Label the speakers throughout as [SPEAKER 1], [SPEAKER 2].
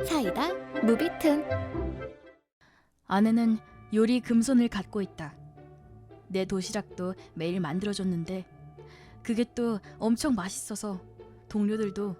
[SPEAKER 1] 사이다 무비튼.
[SPEAKER 2] 아내는 요리 금손을 갖고 있다. 내 도시락도 매일 만들어줬는데 그게 또 엄청 맛있어서 동료들도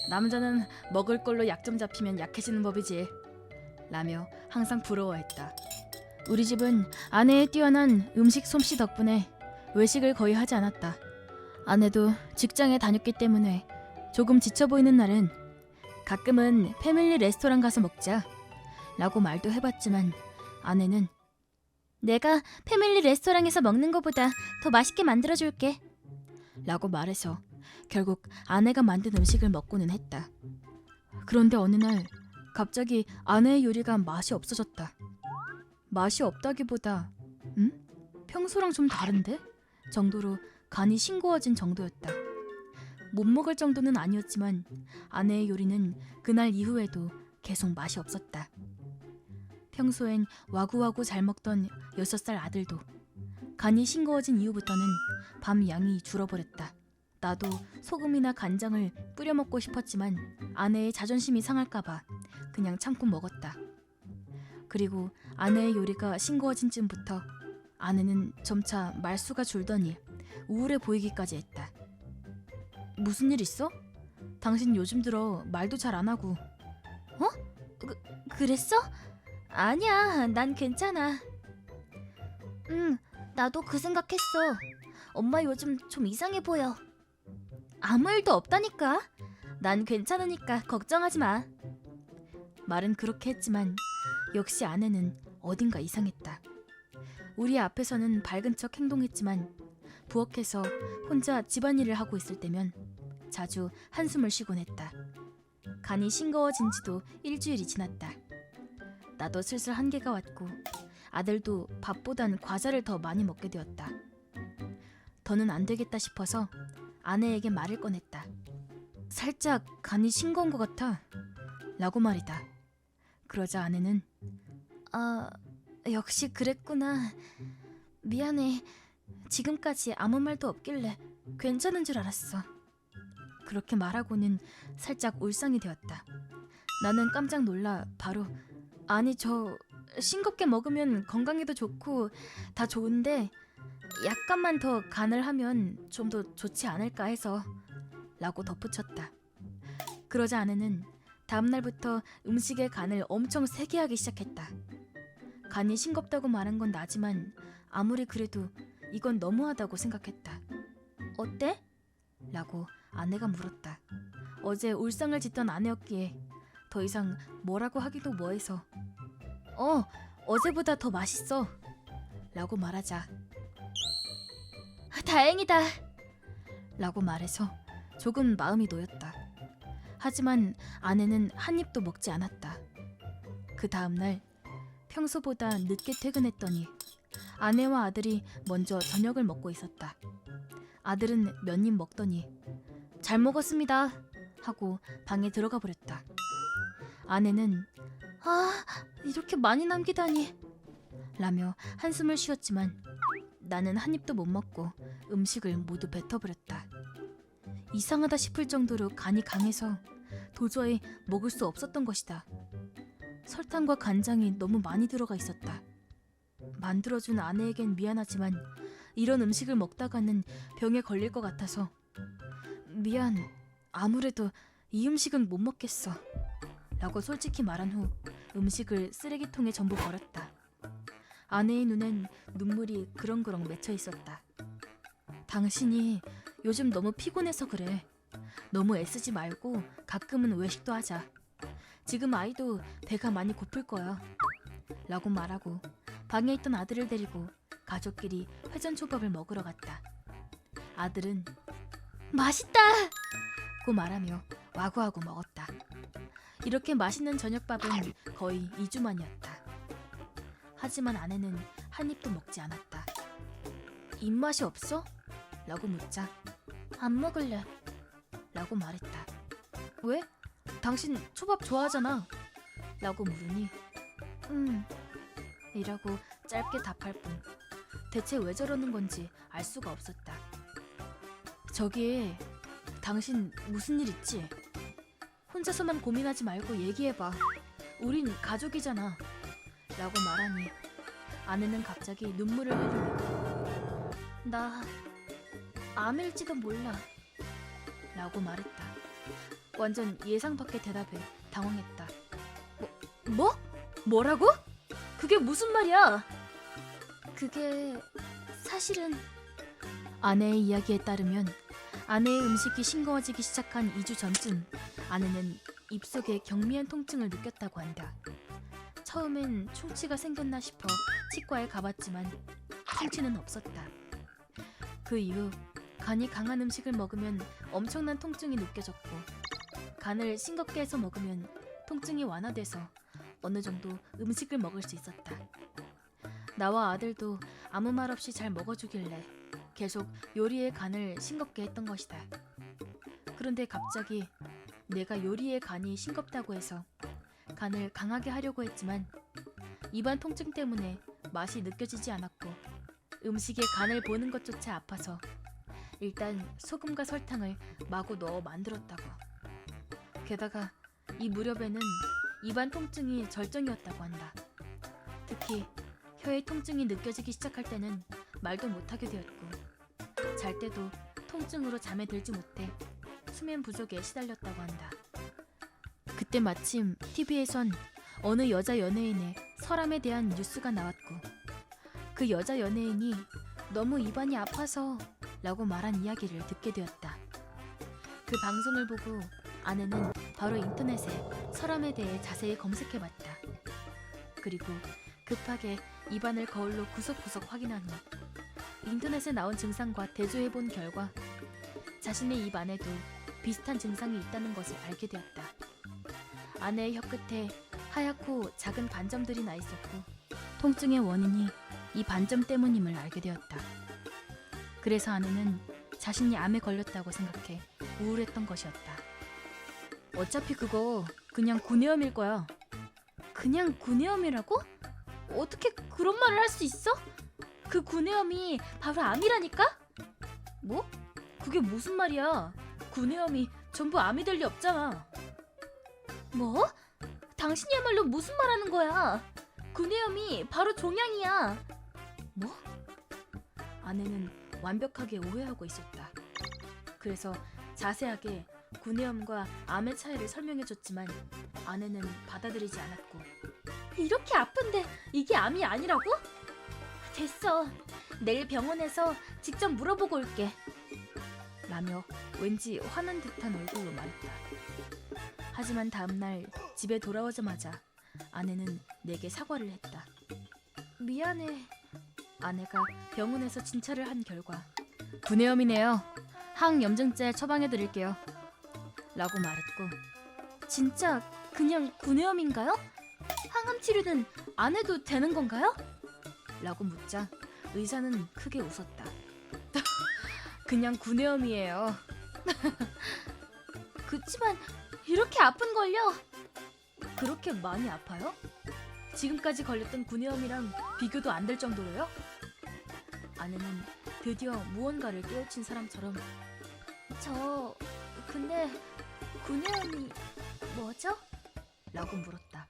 [SPEAKER 2] 남자는 먹을 걸로 약점 잡히면 약해지는 법이지 라며 항상 부러워했다. 우리 집은 아내의 뛰어난 음식 솜씨 덕분에 외식을 거의 하지 않았다. 아내도 직장에 다녔기 때문에 조금 지쳐 보이는 날은 가끔은 패밀리 레스토랑 가서 먹자 라고 말도 해봤지만 아내는 내가 패밀리 레스토랑에서 먹는 것보다 더 맛있게 만들어줄게 라고 말해서 결국 아내가 만든 음식을 먹고는 했다. 그런데 어느 날 갑자기 아내의 요리가 맛이 없어졌다. 맛이 없다기보다 평소랑 좀 다른데? 정도로 간이 싱거워진 정도였다. 못 먹을 정도는 아니었지만 아내의 요리는 그날 이후에도 계속 맛이 없었다. 평소엔 와구와구 잘 먹던 6살 아들도 간이 싱거워진 이후부터는 밤 양이 줄어버렸다. 나도 소금이나 간장을 뿌려 먹고 싶었지만 아내의 자존심이 상할까봐 그냥 참고 먹었다. 그리고 아내의 요리가 싱거워진 쯤부터 아내는 점차 말수가 줄더니 우울해 보이기까지 했다. 무슨 일 있어? 당신 요즘 들어 말도 잘 안 하고. 어? 그랬어? 아니야, 난 괜찮아. 나도 그 생각했어. 엄마 요즘 좀 이상해 보여. 아무 일도 없다니까. 난 괜찮으니까 걱정하지 마. 말은 그렇게 했지만 역시 아내는 어딘가 이상했다. 우리 앞에서는 밝은 척 행동했지만 부엌에서 혼자 집안일을 하고 있을 때면 자주 한숨을 쉬곤 했다. 간이 싱거워진 지도 일주일이 지났다. 나도 슬슬 한계가 왔고 아들도 밥보단 과자를 더 많이 먹게 되었다. 더는 안 되겠다 싶어서 아내에게 말을 꺼냈다. 살짝 간이 싱거운 것 같아 라고 말이다. 그러자 아내는 역시 그랬구나. 미안해. 지금까지 아무 말도 없길래 괜찮은 줄 알았어. 그렇게 말하고는 살짝 울상이 되었다. 나는 깜짝 놀라 바로 아니 저 싱겁게 먹으면 건강에도 좋고 다 좋은데 약간만 더 간을 하면 좀 더 좋지 않을까 해서 라고 덧붙였다. 그러자 아내는 다음날부터 음식의 간을 엄청 세게 하기 시작했다. 간이 싱겁다고 말한 건 나지만 아무리 그래도 이건 너무하다고 생각했다. 어때? 라고 아내가 물었다. 어제 울상을 짓던 아내였기에 더 이상 뭐라고 하기도 뭐해서 어제보다 더 맛있어 라고 말하자 다행이다 라고 말해서 조금 마음이 놓였다. 하지만 아내는 한 입도 먹지 않았다. 그 다음날 평소보다 늦게 퇴근했더니 아내와 아들이 먼저 저녁을 먹고 있었다. 아들은 몇 입 먹더니 잘 먹었습니다 하고 방에 들어가 버렸다. 아내는 이렇게 많이 남기다니 라며 한숨을 쉬었지만 나는 한 입도 못 먹고 음식을 모두 뱉어버렸다. 이상하다 싶을 정도로 간이 강해서 도저히 먹을 수 없었던 것이다. 설탕과 간장이 너무 많이 들어가 있었다. 만들어준 아내에겐 미안하지만 이런 음식을 먹다가는 병에 걸릴 것 같아서 미안, 아무래도 이 음식은 못 먹겠어 라고 솔직히 말한 후 음식을 쓰레기통에 전부 버렸다. 아내의 눈엔 눈물이 그렁그렁 맺혀 있었다. 당신이 요즘 너무 피곤해서 그래. 너무 애쓰지 말고 가끔은 외식도 하자. 지금 아이도 배가 많이 고플 거야 라고 말하고 방에 있던 아들을 데리고 가족끼리 회전초밥을 먹으러 갔다. 아들은 맛있다! 고 말하며 와구와구 먹었다. 이렇게 맛있는 저녁밥은 거의 2주 만이었다. 하지만 아내는 한 입도 먹지 않았다. 입맛이 없어? 라고 묻자 안 먹을래 라고 말했다. 왜? 당신 초밥 좋아하잖아 라고 물으니 이라고 짧게 답할 뿐 대체 왜 저러는 건지 알 수가 없었다. 저기 당신 무슨 일 있지? 혼자서만 고민하지 말고 얘기해봐. 우린 가족이잖아. 라고 말하니 아내는 갑자기 눈물을 흘리며 나 암일지도 몰라. 라고 말했다. 완전 예상 밖의 대답에 당황했다. 뭐? 뭐라고? 그게 무슨 말이야? 그게 사실은 아내의 이야기에 따르면 아내의 음식이 싱거워지기 시작한 2주 전쯤 아내는 입속에 경미한 통증을 느꼈다고 한다. 처음엔 충치가 생겼나 싶어 치과에 가봤지만 충치는 없었다. 그 이후 간이 강한 음식을 먹으면 엄청난 통증이 느껴졌고 간을 싱겁게 해서 먹으면 통증이 완화돼서 어느 정도 음식을 먹을 수 있었다. 나와 아들도 아무 말 없이 잘 먹어주길래 계속 요리의 간을 싱겁게 했던 것이다. 그런데 갑자기 내가 요리의 간이 싱겁다고 해서 간을 강하게 하려고 했지만 입안 통증 때문에 맛이 느껴지지 않았고 음식에 간을 보는 것조차 아파서 일단 소금과 설탕을 마구 넣어 만들었다고. 게다가 이 무렵에는 입안 통증이 절정이었다고 한다. 특히 혀의 통증이 느껴지기 시작할 때는 말도 못하게 되었고 잘 때도 통증으로 잠에 들지 못해 수면 부족에 시달렸다고 한다. 그때 마침 TV에선 어느 여자 연예인의 설암에 대한 뉴스가 나왔고 그 여자 연예인이 너무 입안이 아파서 라고 말한 이야기를 듣게 되었다. 그 방송을 보고 아내는 바로 인터넷에 설암에 대해 자세히 검색해봤다. 그리고 급하게 입안을 거울로 구석구석 확인한 후 인터넷에 나온 증상과 대조해본 결과 자신의 입 안에도 비슷한 증상이 있다는 것을 알게 되었다. 아내의 혀끝에 하얗고 작은 반점들이 나 있었고 통증의 원인이 이 반점 때문임을 알게 되었다. 그래서 아내는 자신이 암에 걸렸다고 생각해 우울했던 것이었다. 어차피 그거 그냥 구내염일 거야. 그냥 구내염이라고? 어떻게 그런 말을 할 수 있어? 그 구내염이 바로 암이라니까? 뭐? 그게 무슨 말이야? 구내염이 전부 암이 될 리 없잖아. 뭐? 당신이야말로 무슨 말 하는 거야? 구내염이 바로 종양이야. 뭐? 아내는 완벽하게 오해하고 있었다. 그래서 자세하게 구내염과 암의 차이를 설명해줬지만 아내는 받아들이지 않았고 이렇게 아픈데 이게 암이 아니라고? 됐어. 내일 병원에서 직접 물어보고 올게. 라며 왠지 화난 듯한 얼굴로 말했다. 하지만 다음날 집에 돌아오자마자 아내는 내게 사과를 했다. 미안해. 아내가 병원에서 진찰을 한 결과 구내염이네요. 항염증제 처방해드릴게요. 라고 말했고 진짜 그냥 구내염인가요? 항암 치료는 안 해도 되는 건가요? 라고 묻자 의사는 크게 웃었다. 그냥 구내염이에요. 그치만 이렇게 아픈걸요? 그렇게 많이 아파요? 지금까지 걸렸던 구내염이랑 비교도 안 될 정도로요? 아내는 드디어 무언가를 깨우친 사람처럼 근데 구내염이 뭐죠? 라고 물었다.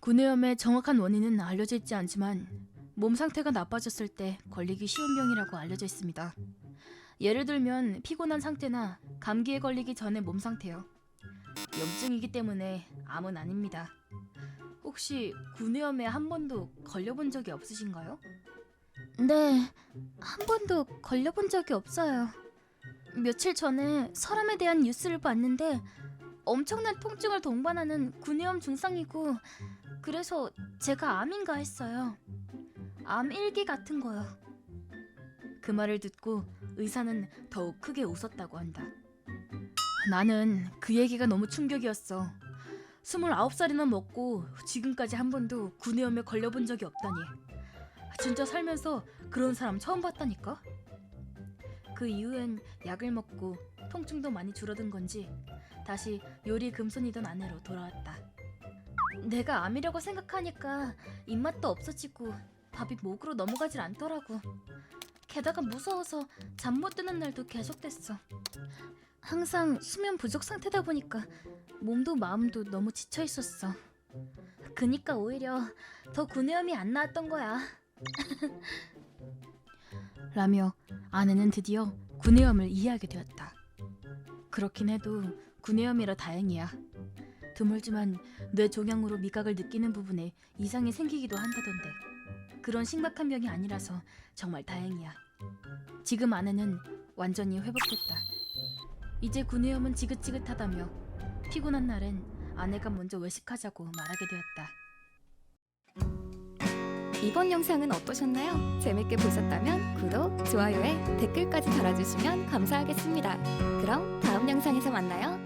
[SPEAKER 2] 구내염의 정확한 원인은 알려져 있지 않지만 몸 상태가 나빠졌을 때 걸리기 쉬운 병이라고 알려져 있습니다. 예를 들면 피곤한 상태나 감기에 걸리기 전의 몸 상태요. 염증이기 때문에 암은 아닙니다. 혹시 구내염에 한 번도 걸려본 적이 없으신가요? 네, 한 번도 걸려본 적이 없어요. 며칠 전에 설암에 대한 뉴스를 봤는데 엄청난 통증을 동반하는 구내염 증상이고 그래서 제가 암인가 했어요. 암 일기 같은 거요. 그 말을 듣고 의사는 더욱 크게 웃었다고 한다. 나는 그 얘기가 너무 충격이었어. 29살이나 먹고 지금까지 한 번도 구내염에 걸려본 적이 없다니. 진짜 살면서 그런 사람 처음 봤다니까. 그 이후엔 약을 먹고 통증도 많이 줄어든 건지 다시 요리 금손이던 아내로 돌아왔다. 내가 암이라고 생각하니까 입맛도 없어지고 밥이 목으로 넘어가질 않더라고. 게다가 무서워서 잠 못 드는 날도 계속됐어. 항상 수면 부족 상태다 보니까 몸도 마음도 너무 지쳐 있었어. 그니까 오히려 더 구내염이 안 나왔던 거야. 라며 아내는 드디어 구내염을 이해하게 되었다. 그렇긴 해도 구내염이라 다행이야. 드물지만 뇌 종양으로 미각을 느끼는 부분에 이상이 생기기도 한다던데. 그런 심각한 병이 아니라서 정말 다행이야. 지금 아내는 완전히 회복됐다. 이제 구내염은 지긋지긋하다며 피곤한 날엔 아내가 먼저 외식하자고 말하게 되었다.
[SPEAKER 1] 이번 영상은 어떠셨나요? 재밌게 보셨다면 구독, 좋아요에 댓글까지 달아주시면 감사하겠습니다. 그럼 다음 영상에서 만나요.